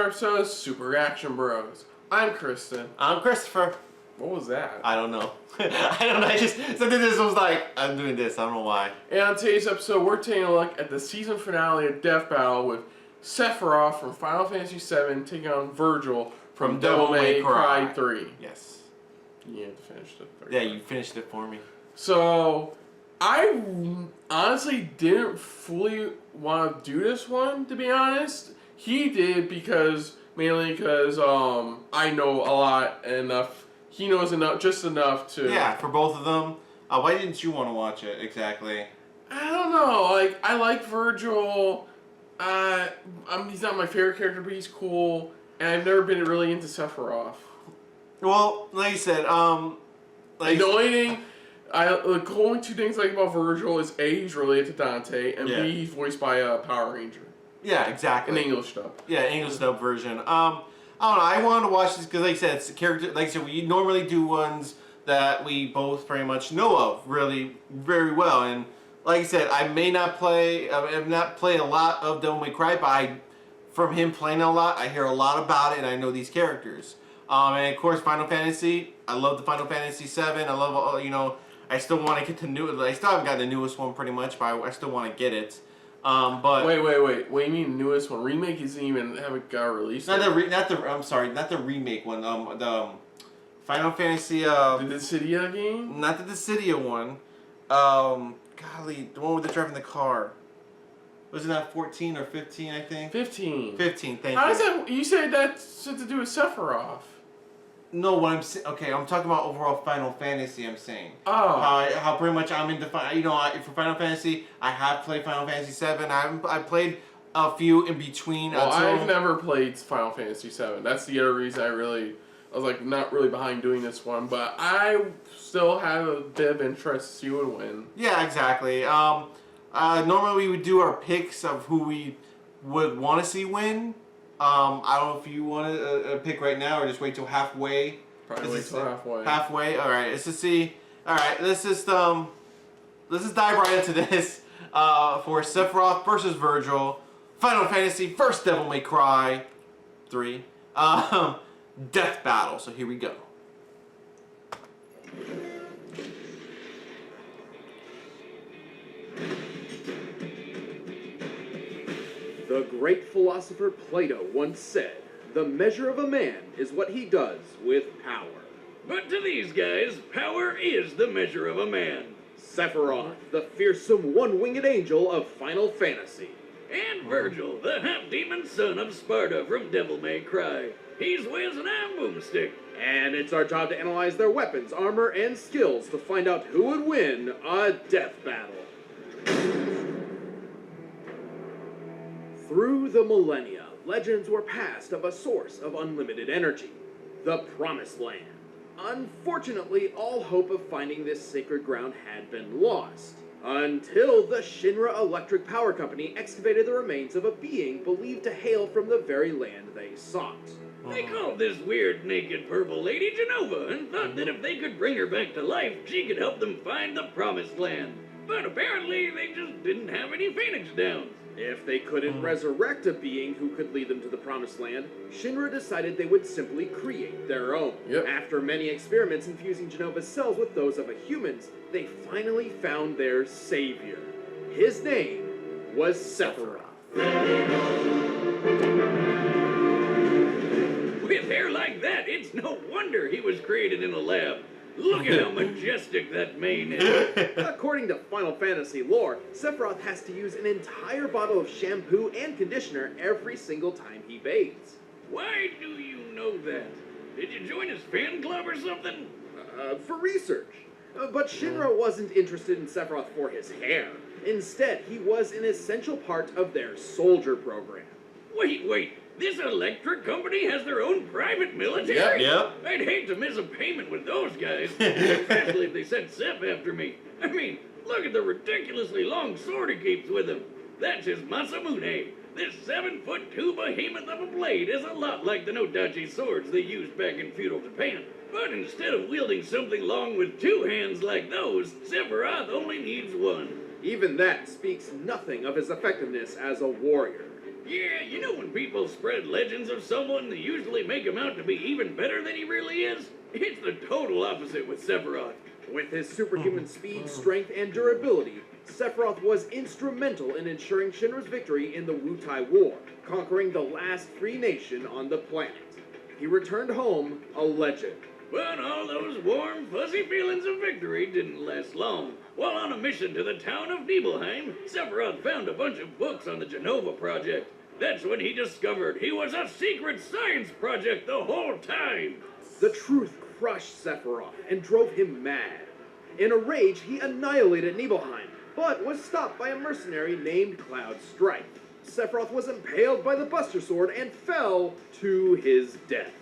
another episode of Super Reaction Bros. I'm Kristen. I'm Christopher. What was that? I don't know. I don't know. I just something this was like, I'm doing this. I don't know why. And on today's episode, we're taking a look at the season finale of Death Battle with Sephiroth from Final Fantasy VII taking on Vergil from Devil May Cry 3. Yes. You have to finish the third. Yeah, you finished it for me. So, I honestly didn't fully want to do this one, to be honest. He did mainly because I know a lot enough. He knows enough, just enough to. Yeah, for both of them. Why didn't you want to watch it exactly? I don't know. Like, I like Vergil. He's not my favorite character, but he's cool. And I've never been really into Sephiroth. Well, like you said, the only thing, the only two things I like about Vergil is A, he's related to Dante, and B, he's voiced by a Power Ranger. Yeah, exactly. An English dub. Yeah, English dub version. I don't know. I wanted to watch this because, like I said, it's a character. Like I said, we normally do ones that we both pretty much know of really very well. And like I said, I may not play. I have not played a lot of Devil May Cry, but from him playing a lot, I hear a lot about it, and I know these characters. And of course, Final Fantasy. I love the Final Fantasy VII. I love, I still want to get the new. I still haven't got the newest one pretty much, but I still want to get it. But wait. What do you mean newest one? Remake isn't even haven't got released. I'm sorry, not the remake one. The Final Fantasy. The Dissidia game. Not the Dissidia one. Golly, the one where they're driving the car. Wasn't that 14 or 15? I think. 15. 15. Thank you. How does that? You said that's to do with Sephiroth. No, what I'm saying. Okay, I'm talking about overall Final Fantasy. I'm saying. Oh. How pretty much I'm into. For Final Fantasy, I have played Final Fantasy VII. I played a few in between. Well, I've never played Final Fantasy VII. That's the other reason I was like not really behind doing this one, but I still have a bit of interest to see who would win. Yeah, exactly. Normally we would do our picks of who we would want to see win. I don't know if you want to pick right now or just wait till halfway. Probably wait till halfway. Halfway. All right. Let's just see. All right. Let's just dive right into this for Sephiroth versus Vergil, Final Fantasy vs Devil May Cry 3, Death Battle. So here we go. The great philosopher Plato once said, "The measure of a man is what he does with power." But to these guys, power is the measure of a man. Sephiroth, the fearsome one-winged angel of Final Fantasy. And Vergil, the half-demon son of Sparta from Devil May Cry. He's with an I'm Boomstick. And it's our job to analyze their weapons, armor, and skills to find out who would win a death battle. Through the millennia, legends were passed of a source of unlimited energy, the Promised Land. Unfortunately, all hope of finding this sacred ground had been lost, until the Shinra Electric Power Company excavated the remains of a being believed to hail from the very land they sought. They called this weird, naked purple lady Genova and thought that if they could bring her back to life, she could help them find the Promised Land. But apparently, they just didn't have any Phoenix Downs. If they couldn't resurrect a being who could lead them to the Promised Land, Shinra decided they would simply create their own. Yep. After many experiments infusing Genova's cells with those of a human's, they finally found their savior. His name was Sephiroth. With hair like that, it's no wonder he was created in a lab. Look at how majestic that mane is. According to Final Fantasy lore, Sephiroth has to use an entire bottle of shampoo and conditioner every single time he bathes. Why do you know that? Did you join his fan club or something? For research. But Shinra wasn't interested in Sephiroth for his hair. Instead, he was an essential part of their soldier program. Wait. This electric company has their own private military? Yep. I'd hate to miss a payment with those guys, especially if they sent Sep after me. I mean, look at the ridiculously long sword he keeps with him. That's his Masamune. This 7'2" behemoth of a blade is a lot like the Nodachi swords they used back in feudal Japan. But instead of wielding something long with two hands like those, Sephiroth only needs one. Even that speaks nothing of his effectiveness as a warrior. Yeah, you know when people spread legends of someone, they usually make him out to be even better than he really is? It's the total opposite with Sephiroth. With his superhuman speed, strength, and durability, Sephiroth was instrumental in ensuring Shinra's victory in the Wutai War, conquering the last free nation on the planet. He returned home a legend. But all those warm, fuzzy feelings of victory didn't last long. While on a mission to the town of Nibelheim, Sephiroth found a bunch of books on the Genova Project. That's when he discovered he was a secret science project the whole time. The truth crushed Sephiroth and drove him mad. In a rage, he annihilated Nibelheim, but was stopped by a mercenary named Cloud Strife. Sephiroth was impaled by the Buster Sword and fell to his death.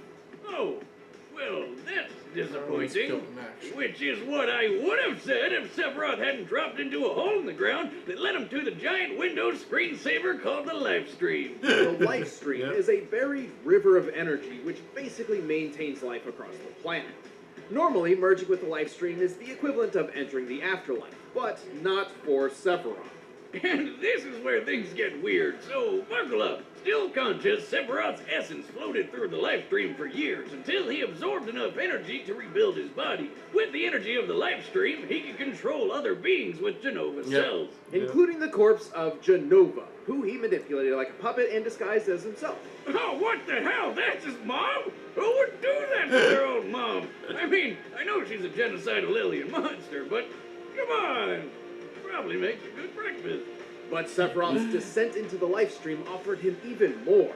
Oh, well, that's disappointing. Skill match. Which is what I would have said if Sephiroth hadn't dropped into a hole in the ground that led him to the giant Windows screensaver called the life stream. The life stream is a buried river of energy which basically maintains life across the planet. Normally, merging with the life stream is the equivalent of entering the afterlife, but not for Sephiroth. And this is where things get weird, so buckle up. Still conscious, Sephiroth's essence floated through the life stream for years until he absorbed enough energy to rebuild his body. With the energy of the life stream, he could control other beings with Genova cells. Including the corpse of Genova, who he manipulated like a puppet and disguised as himself. Oh, what the hell? That's his mom? Who would do that to their own mom? I mean, I know she's a genocidal alien monster, but come on. Probably makes a good breakfast. But Sephiroth's descent into the life stream offered him even more.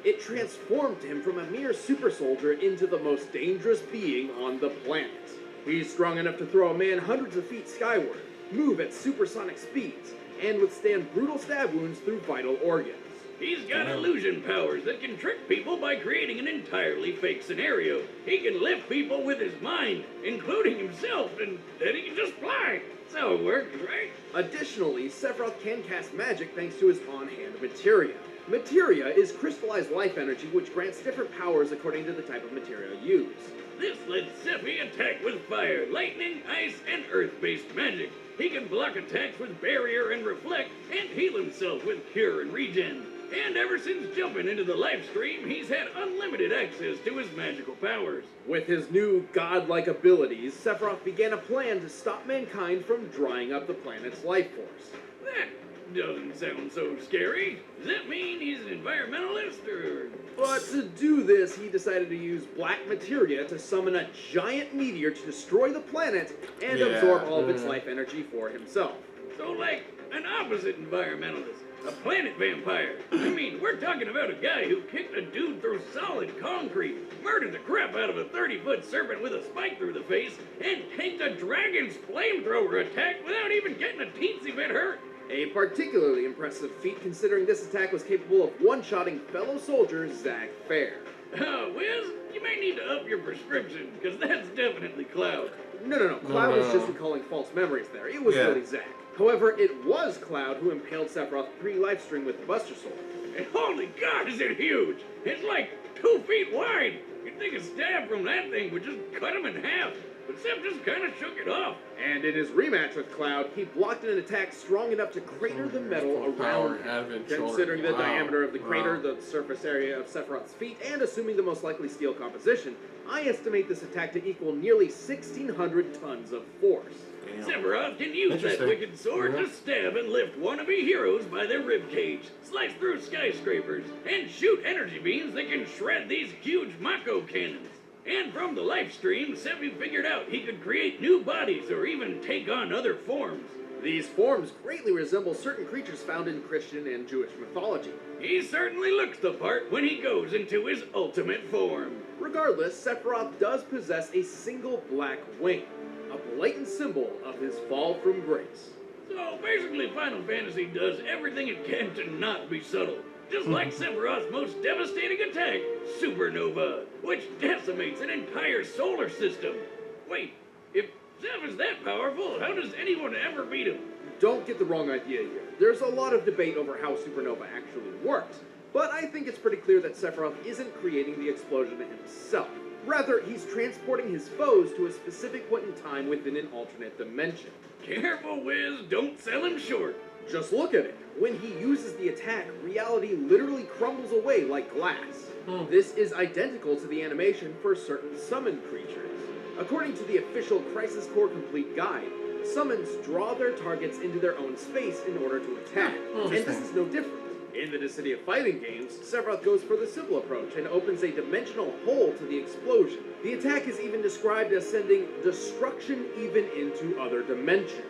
It transformed him from a mere super soldier into the most dangerous being on the planet. He's strong enough to throw a man hundreds of feet skyward, move at supersonic speeds, and withstand brutal stab wounds through vital organs. He's got illusion powers that can trick people by creating an entirely fake scenario. He can lift people with his mind, including himself, and then he can just fly. That's how it works, right? Additionally, Sephiroth can cast magic thanks to his on-hand materia. Materia is crystallized life energy which grants different powers according to the type of materia used. This lets Sephi attack with fire, lightning, ice, and earth-based magic. He can block attacks with barrier and reflect, and heal himself with cure and regen. And ever since jumping into the life stream, he's had unlimited access to his magical powers. With his new godlike abilities, Sephiroth began a plan to stop mankind from drying up the planet's life force. That doesn't sound so scary. Does that mean he's an environmentalist, or...? But to do this, he decided to use black materia to summon a giant meteor to destroy the planet and absorb all of its life energy for himself. So, like, an opposite environmentalist. A planet vampire. I mean, we're talking about a guy who kicked a dude through solid concrete, murdered the crap out of a 30-foot serpent with a spike through the face, and tanked a dragon's flamethrower attack without even getting a teensy bit hurt. A particularly impressive feat considering this attack was capable of one-shotting fellow soldier Zack Fair. Wiz, you may need to up your prescription, because that's definitely Cloud. No. Cloud was just recalling false memories there. It was really Zack. However, it was Cloud who impaled Sephiroth pre-livestream with the Buster Sword. And holy God, is it huge! It's like 2 feet wide! You'd think a stab from that thing would just cut him in half. But Sep just kind of shook it off. And in his rematch with Cloud, he blocked an attack strong enough to crater the metal around him. Considering the diameter of the crater, the surface area of Sephiroth's feet, and assuming the most likely steel composition, I estimate this attack to equal nearly 1,600 tons of force. Sephiroth can use that wicked sword to stab and lift wannabe heroes by their ribcage, slice through skyscrapers, and shoot energy beams that can shred these huge Mako cannons. And from the life stream, Sephi figured out he could create new bodies or even take on other forms. These forms greatly resemble certain creatures found in Christian and Jewish mythology. He certainly looks the part when he goes into his ultimate form. Regardless, Sephiroth does possess a single black wing, a blatant symbol of his fall from grace. So basically Final Fantasy does everything it can to not be subtle. Just like Sephiroth's most devastating attack, Supernova, which decimates an entire solar system. Wait, if Zeph is that powerful, how does anyone ever beat him? Don't get the wrong idea here. There's a lot of debate over how Supernova actually works, but I think it's pretty clear that Sephiroth isn't creating the explosion himself. Rather, he's transporting his foes to a specific point in time within an alternate dimension. Careful, Wiz, don't sell him short. Just look at it. When he uses the attack, reality literally crumbles away like glass. This is identical to the animation for certain summoned creatures. According to the official Crisis Core Complete guide, summons draw their targets into their own space in order to attack, and this is no different. In the Dissidia fighting games, Sephiroth goes for the simple approach and opens a dimensional hole to the explosion. The attack is even described as sending destruction even into other dimensions.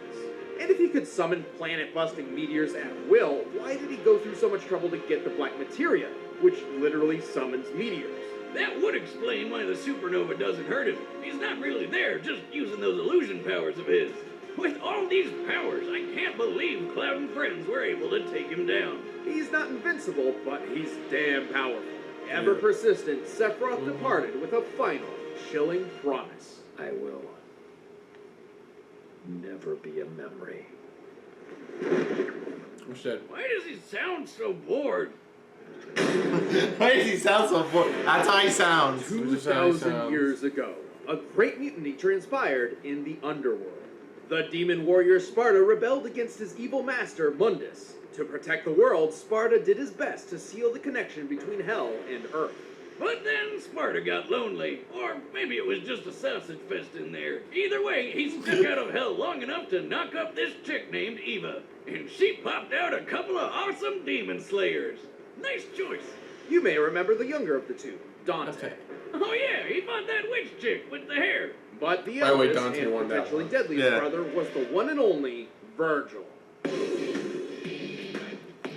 And if he could summon planet-busting meteors at will, why did he go through so much trouble to get the black materia, which literally summons meteors? That would explain why the supernova doesn't hurt him. He's not really there, just using those illusion powers of his. With all these powers, I can't believe Cloud and friends were able to take him down. He's not invincible, but he's damn powerful. Ever persistent, Sephiroth departed with a final, chilling promise. I will never be a memory. Who's dead? Why does he sound so bored? Why does he sound so bored? That's how he sounds. 2,000 years ago, a great mutiny transpired in the underworld. The demon warrior Sparta rebelled against his evil master, Mundus. To protect the world, Sparta did his best to seal the connection between Hell and Earth. But then Sparta got lonely, or maybe it was just a sausage fest in there. Either way, he stuck out of hell long enough to knock up this chick named Eva, and she popped out a couple of awesome demon slayers. Nice choice. You may remember the younger of the two, Dante. Okay. Oh yeah, he fought that witch chick with the hair. But the By the way, eldest Dante and won that potentially one. deadliest brother was the one and only Vergil.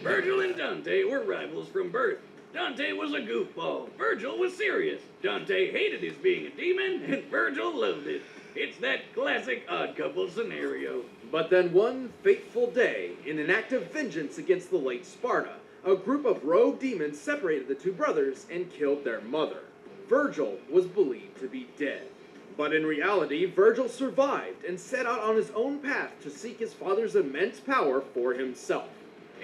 Vergil and Dante were rivals from birth. Dante was a goofball. Vergil was serious. Dante hated his being a demon, and Vergil loved it. It's that classic odd couple scenario. But then one fateful day, in an act of vengeance against the late Sparta, a group of rogue demons separated the two brothers and killed their mother. Vergil was believed to be dead. But in reality, Vergil survived and set out on his own path to seek his father's immense power for himself.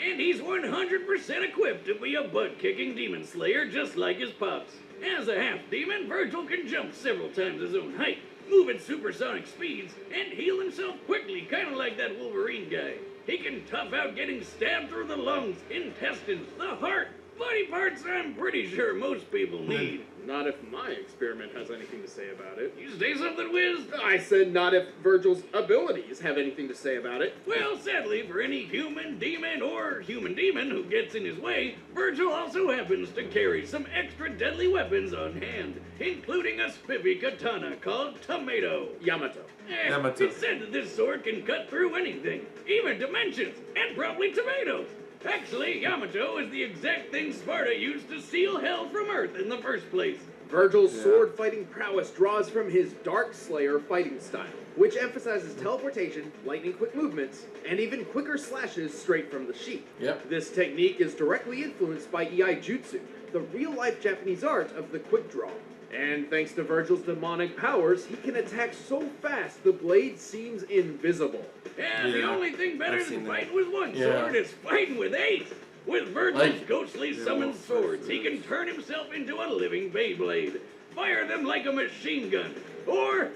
And he's 100% equipped to be a butt-kicking demon slayer just like his pops. As a half-demon, Vergil can jump several times his own height, move at supersonic speeds, and heal himself quickly, kind of like that Wolverine guy. He can tough out getting stabbed through the lungs, intestines, the heart, body parts I'm pretty sure most people need. Not if my experiment has anything to say about it. You say something, Wiz? I said not if Vergil's abilities have anything to say about it. Well, sadly, for any human demon or human demon who gets in his way, Vergil also happens to carry some extra deadly weapons on hand, including a spiffy katana called Tomato. Yamato. Yamato. It's said that this sword can cut through anything, even dimensions, and probably tomatoes. Actually, Yamato is the exact thing Sparta used to seal hell from Earth in the first place. Vergil's sword-fighting prowess draws from his Dark Slayer fighting style, which emphasizes teleportation, lightning-quick movements, and even quicker slashes straight from the sheath. Yep. This technique is directly influenced by Iai Jutsu, the real-life Japanese art of the quick draw. And thanks to Vergil's demonic powers, he can attack so fast the blade seems invisible. Yeah, the only thing better I've than seen that. fighting with one sword is fighting with 8. With Vergil's Like- ghostly summoned swords, he can turn himself into a living Beyblade, fire them like a machine gun, or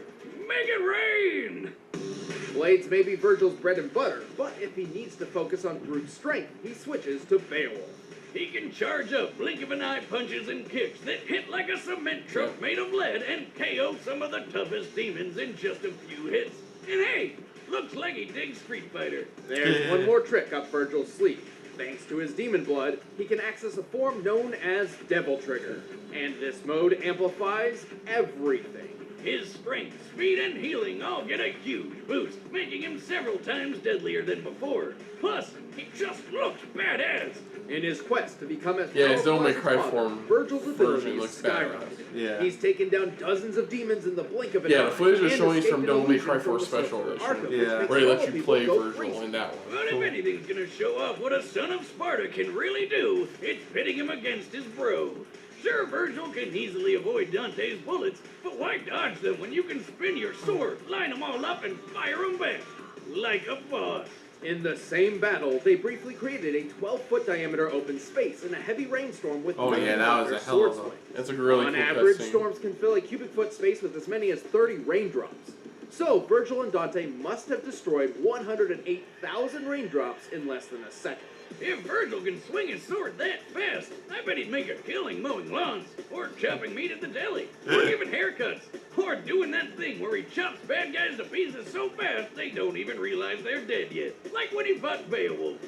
make it rain! Blades may be Vergil's bread and butter, but if he needs to focus on brute strength, he switches to Beowulf. He can charge up blink-of-an-eye punches and kicks that hit like a cement truck made of lead and KO some of the toughest demons in just a few hits. And hey, looks like he digs Street Fighter. There's one more trick up Vergil's sleeve. Thanks to his demon blood, he can access a form known as Devil Trigger, and this mode amplifies everything. His strength, speed, and healing all get a huge boost, making him several times deadlier than before. Plus, he just looks badass. In his quest to become as Yeah, his powerful Devil May as Cry his father, form Vergil's version abilities looks skyrocket. badass. Yeah. He's taken down dozens of demons in the blink of an eye. Yeah, the footage they're and showing is from escaped an Devil May illusion Cry from 4 the Special Silver Edition, Arkham, which Yeah. makes where they let all you people play go Vergil crazy. in that one. But if anything's gonna show off what a son of Sparta can really do, it's pitting him against his bro. Sure, Vergil can easily avoid Dante's bullets, but why dodge them when you can spin your sword, line them all up, and fire them back? Like a boss. In the same battle, they briefly created a 12-foot diameter open space in a heavy rainstorm with Oh, yeah, nothing that but was their a hell of a- sword swing. That's a really On cool average, cutscene. storms can fill a cubic foot space with as many as 30 raindrops. So Vergil and Dante must have destroyed 108,000 raindrops in less than a second. If Vergil can swing his sword that fast, I bet he'd make a killing mowing lawns, or chopping meat at the deli, or even haircuts, or doing that thing where he chops bad guys to pieces so fast they don't even realize they're dead yet. Like when he fought Beowulf.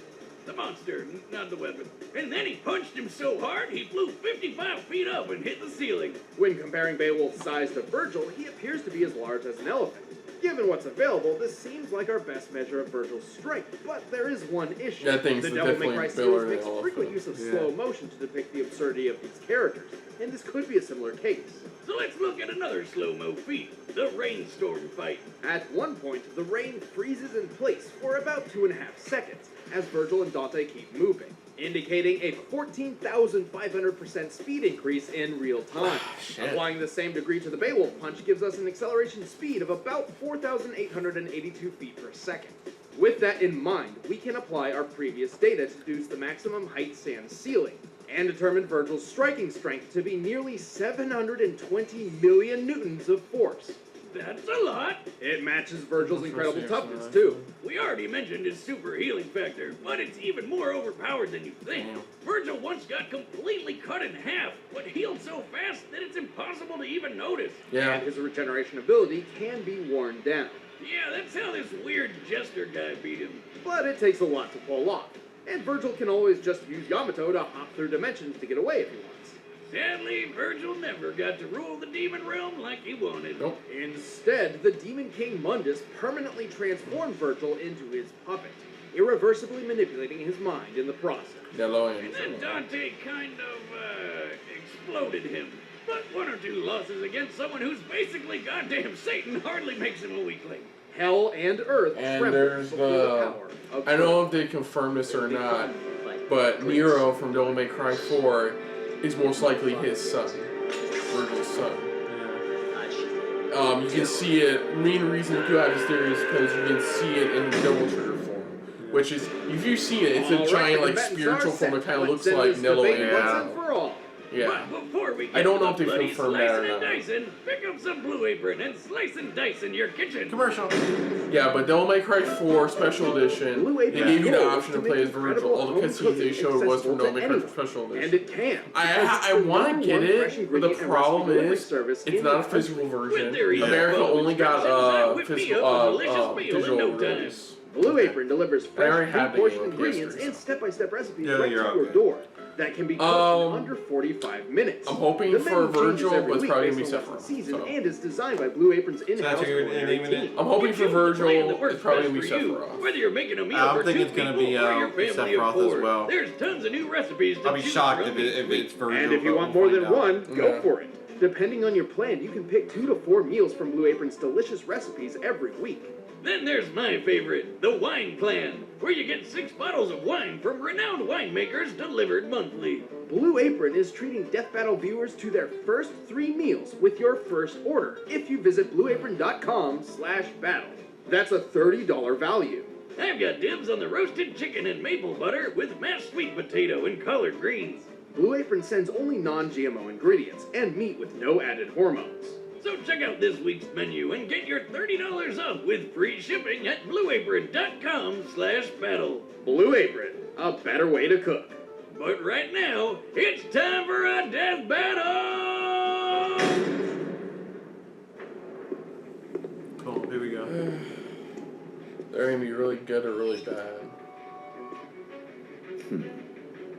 The monster, not the weapon. And then he punched him so hard he flew 55 feet up and hit the ceiling. When comparing Beowulf's size to Vergil, he appears to be as large as an elephant. Given what's available, this seems like our best measure of Vergil's strength, but there is one issue. That thing's the Devil May Cry definitely series bigger makes than an frequent elephant. use of slow motion to depict the absurdity of these characters, and this could be a similar case. So let's look at another slow-mo feat, the rainstorm fight. At one point, the rain freezes in place for about 2.5 seconds, as Vergil and Dante keep moving, indicating a 14,500% speed increase in real time. Applying the same degree to the Beowulf punch gives us an acceleration speed of about 4,882 feet per second. With that in mind, we can apply our previous data to deduce the maximum height sans ceiling, and determine Vergil's striking strength to be nearly 720 million newtons of force. That's a lot. It matches Vergil's incredible toughness, too. We already mentioned his super healing factor, but it's even more overpowered than you think. Vergil once got completely cut in half, but healed so fast that it's impossible to even notice. Yeah. And his regeneration ability can be worn down. Yeah, that's how this weird jester guy beat him. But it takes a lot to pull off, and Vergil can always just use Yamato to hop through dimensions to get away if he wants. Sadly, Vergil never got to rule the demon realm like he wanted. Nope. Instead, the Demon King Mundus permanently transformed Vergil into his puppet, irreversibly manipulating his mind in the process. And then Dante kind of, exploded him. But 1 or 2 losses against someone who's basically goddamn Satan hardly makes him a weakling. Hell and Earth And tremble there's before the power of I don't know if they confirm this or not, but Nero from Devil May Cry 4 is most likely his son, Vergil's son. You can see it. Main reason to have this theory is because you can see it in Devil Trigger form, which is, if you see it, it's a giant like spiritual form that kind of looks like Nello and yeah. But before we get I don't know to if they bloody confirmed that or slicing not. and dicing, pick up some Blue Apron and slice and dice in your kitchen. Commercial. Yeah, but Devil May Cry 4 Special Edition, Blue they Apron gave you the goal option to to play make as Vergil. incredible All the home cutscenes they cooking showed was from accessible Devil May to Cry anyone. Special And Edition. it can. I want to get it, but the problem is, it's not a physical version. America only got physical, digital release. Blue Apron delivers I fresh, already had the pre-portioned game on ingredients PS3, and so. step-by-step recipes Yeah, right to you're your okay. door that can be cooked in under 45 minutes. I'm hoping The for menu changes Vergil, every but it's week probably based gonna be on what's Sephiroth. in season So. and is designed by Blue Apron's in-house culinary team. I'm hoping for You choose the plan that Vergil, works it's probably best gonna be for you. Sephiroth. Whether you're making a meal I'm for thinking 2 it's gonna people be, or your family of Sephiroth as 4, well. there's tons of new recipes to I'll be choose shocked from if each it's week. Vergil. And if you but want we'll more than find out. one, go Yeah. for it. Depending on your plan, you can pick 2 to 4 meals from Blue Apron's delicious recipes every week. Then there's my favorite, the wine plan, where you get 6 bottles of wine from renowned winemakers delivered monthly. Blue Apron is treating Death Battle viewers to their first 3 meals with your first order if you visit blueapron.com/battle. That's a $30 value. I've got dibs on the roasted chicken and maple butter with mashed sweet potato and collard greens. Blue Apron sends only non-GMO ingredients and meat with no added hormones. So check out this week's menu and get your $30 off with free shipping at blueapron.com/battle. Blue Apron, a better way to cook. But right now, it's time for a death battle! Cool, here we go. They're gonna be really good or really bad.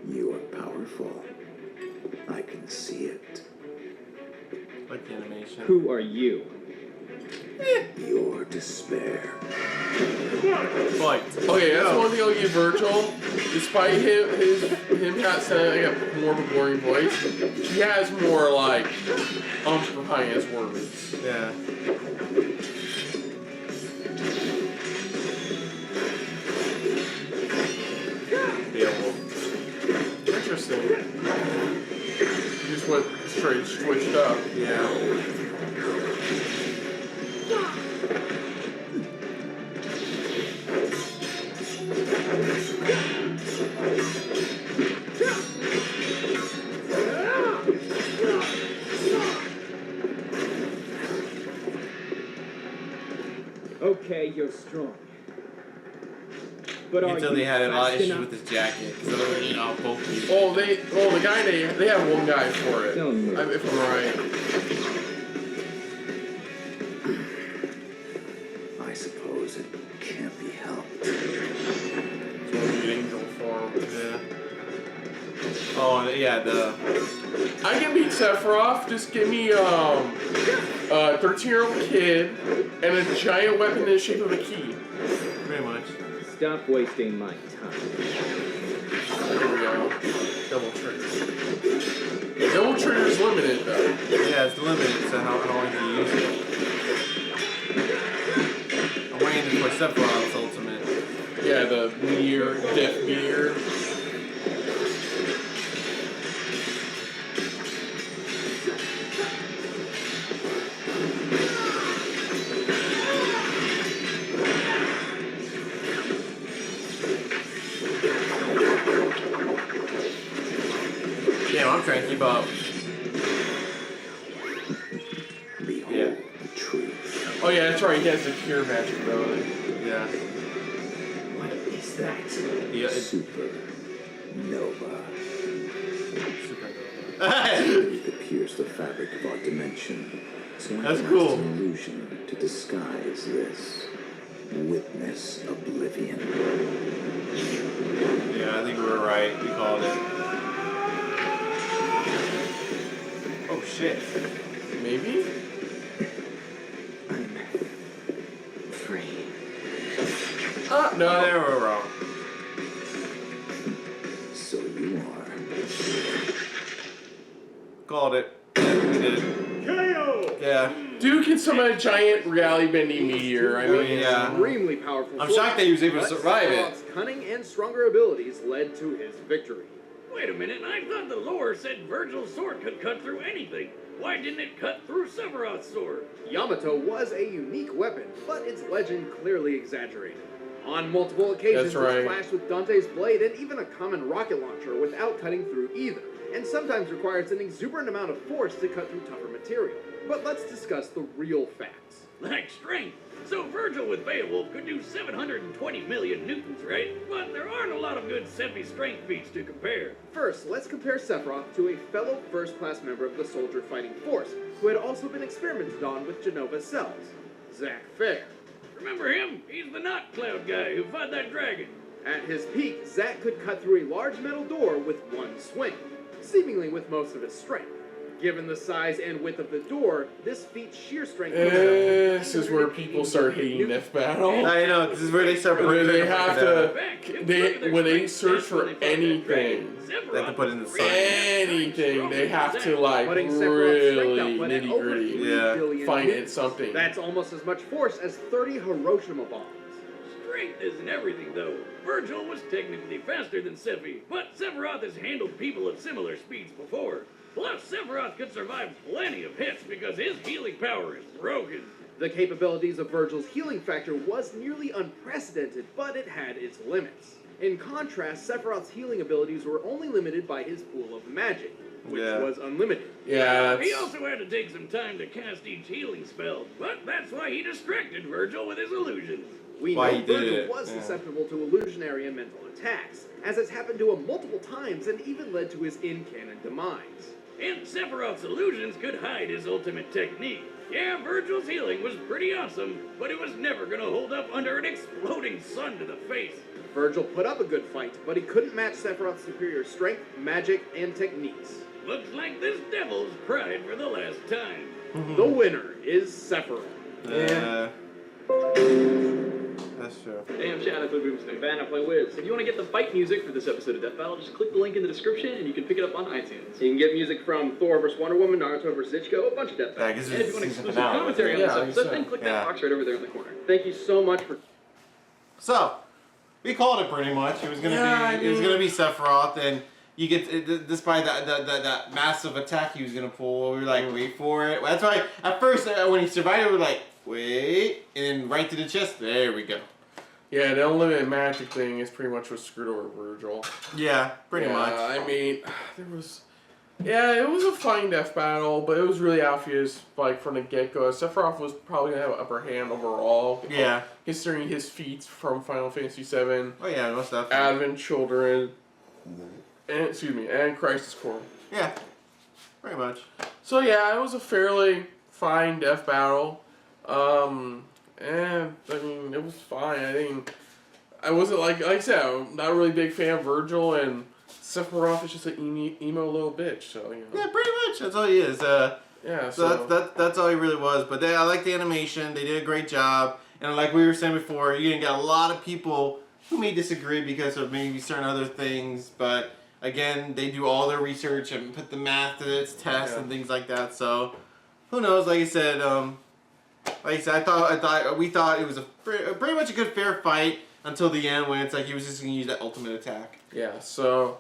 You are powerful. I can see it. Like the animation. Who are you? Your despair. Fight. Okay, that's one thing I'll give Vergil. Despite him not sounding like a more of a boring voice, he has more like umph behind his words. Yeah. Beowulf. Interesting. He just went straight switched up. Yeah. Okay, you're strong. But Until they had a lot of issues with his jacket. Because both people. Oh, the guy, they have one guy for it. If I'm right. I suppose it can't be helped. So the angel form. Yeah. Oh, yeah, I can beat Sephiroth. Just give me a 13-year-old kid and a giant weapon in the shape of a key. pretty much. Stop wasting my time. There we go. Double trigger. Double trigger's limited though. Yeah, it's limited to how long you use it. I'm waiting for Sephiroth's ultimate. Yeah, the meteor, death meteor. Damn, I'm trying to keep up. Behold Yeah. the truth. Oh yeah, that's right. He has the cure magic ability. Yeah. What is that? Yeah, it's Supernova. Supernova. It appears the fabric of our dimension. So That's it's cool. an illusion to disguise this. Witness oblivion. Yeah, I think we were right. We called it. Oh shit. Maybe? I'm free. No. No, they were wrong. So you are. Called it. Yeah, we did it. Yeah. Dude can summon a giant reality-bending meteor. I mean, Yeah. Extremely powerful. I'm shocked that he was able to but survive it. Sephiroth's cunning and stronger abilities led to his victory. Wait a minute, I thought the lore said Vergil's sword could cut through anything. Why didn't it cut through Sephiroth's sword? Yamato was a unique weapon, but its legend clearly exaggerated. On multiple occasions, That's right. it clashed with Dante's blade and even a common rocket launcher without cutting through either, and sometimes requires an exuberant amount of force to cut through tougher material. But let's discuss the real facts. Like strength. So Vergil with Beowulf could do 720 million newtons, right? But there aren't a lot of good Sephi strength feats to compare. First, let's compare Sephiroth to a fellow first-class member of the soldier fighting force, who had also been experimented on with Genova cells, Zack Fair. Remember him? He's the Knot Cloud guy who fought that dragon. At his peak, Zack could cut through a large metal door with one swing, seemingly with most of his strength. Given the size and width of the door, this feat's sheer strength. this is where people start hating Nif Battle. I know, this is where they start Where they have to, They when they search for anything, They have to put in the sign. anything, they have to like Putting Sephiroth's strength really output at nitty over gritty 3 Yeah. billion find it newtons. something. That's almost as much force as 30 Hiroshima bombs. Strength isn't everything, though. Vergil was technically faster than Sephi, but Sephiroth has handled people at similar speeds before. Plus, Sephiroth could survive plenty of hits because his healing power is broken. The capabilities of Vergil's healing factor was nearly unprecedented, but it had its limits. In contrast, Sephiroth's healing abilities were only limited by his pool of magic, which Yeah. was unlimited. Yeah, He that's, also had to take some time to cast each healing spell, but that's why he distracted Vergil with his illusions. We Why know he did Vergil it, was yeah. susceptible to illusionary and mental attacks, as it's happened to him multiple times and even led to his in-canon demise. And Sephiroth's illusions could hide his ultimate technique. Yeah, Vergil's healing was pretty awesome, but it was never gonna hold up under an exploding sun to the face. Vergil put up a good fight, but he couldn't match Sephiroth's superior strength, magic, and techniques. Looks like this devil's cried for the last time. The winner is Sephiroth. That's true. Hey, I'm Chad, I play Boomstick. Ben, I play Wiz. If you want to get the fight music for this episode of Death Battle, just click the link in the description and you can pick it up on iTunes. You can get music from Thor vs. Wonder Woman, Naruto vs. Ichigo, a bunch of death Yeah, I battles. guess And if you it's want season exclusive finale. commentary on Yeah, this I episode, said. then click Yeah. that box right over there in the corner. Thank you so much for... So, we called it pretty much. It was gonna it was gonna be Sephiroth, and you get despite that massive attack he was gonna pull, we were like, wait for it. That's why at first when he survived, we were like, wait, and then right to the chest. There we go. yeah, the unlimited magic thing is pretty much what screwed over Vergil. Yeah, pretty much. I mean, there was Yeah, it was a fine death battle, but it was really obvious, like, from the get-go. Sephiroth was probably going to have an upper hand overall. Yeah. Considering his feats from Final Fantasy VII, Oh yeah, most definitely. Advent Children, and Crisis Core. Yeah, pretty much. So yeah, it was a fairly fine death battle. And, I mean, it was fine. I think, I wasn't, like I said, I'm not a really big fan of Vergil, and Sephiroth is just an emo little bitch, so, you know. Yeah, pretty much. That's all he is. Yeah, so that's all he really was. But I like the animation. They did a great job. And like we were saying before, you're going to get a lot of people who may disagree because of maybe certain other things. But again, they do all their research and put the math to its test and things like that. So who knows? Like I said, we thought it was pretty much a good fair fight until the end when it's like he was just going to use that ultimate attack. Yeah, so,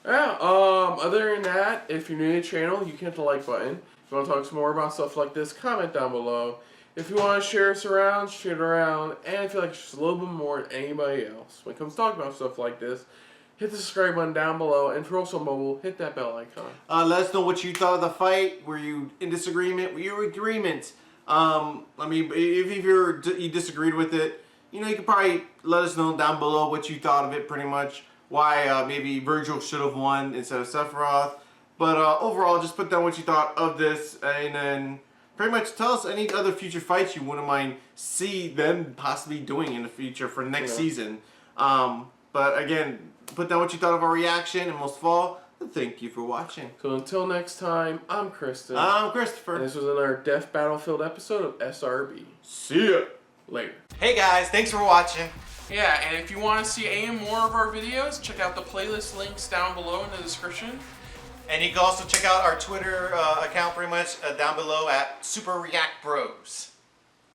yeah, other than that, if you're new to the channel, you can hit the like button. If you want to talk some more about stuff like this, comment down below. If you want to share us around, share it around, and if you like just a little bit more than anybody else when it comes to talking about stuff like this, hit the subscribe button down below, and if you're also mobile, hit that bell icon. Let us know what you thought of the fight. Were you in disagreement? Were you in agreement? I mean, if you disagreed with it, you know, you could probably let us know down below what you thought of it, pretty much. Why maybe Vergil should have won instead of Sephiroth. But overall, just put down what you thought of this, and then pretty much tell us any other future fights you wouldn't mind see them possibly doing in the future for next season. But again, put down what you thought of our reaction, and most of all, thank you for watching. So until next time, I'm Kristen. I'm Christopher. And this was another Death Battlefield episode of SRB. See ya. Later. Hey guys, thanks for watching. Yeah, and if you want to see any more of our videos, check out the playlist links down below in the description. And you can also check out our Twitter account pretty much down below at Super React Bros.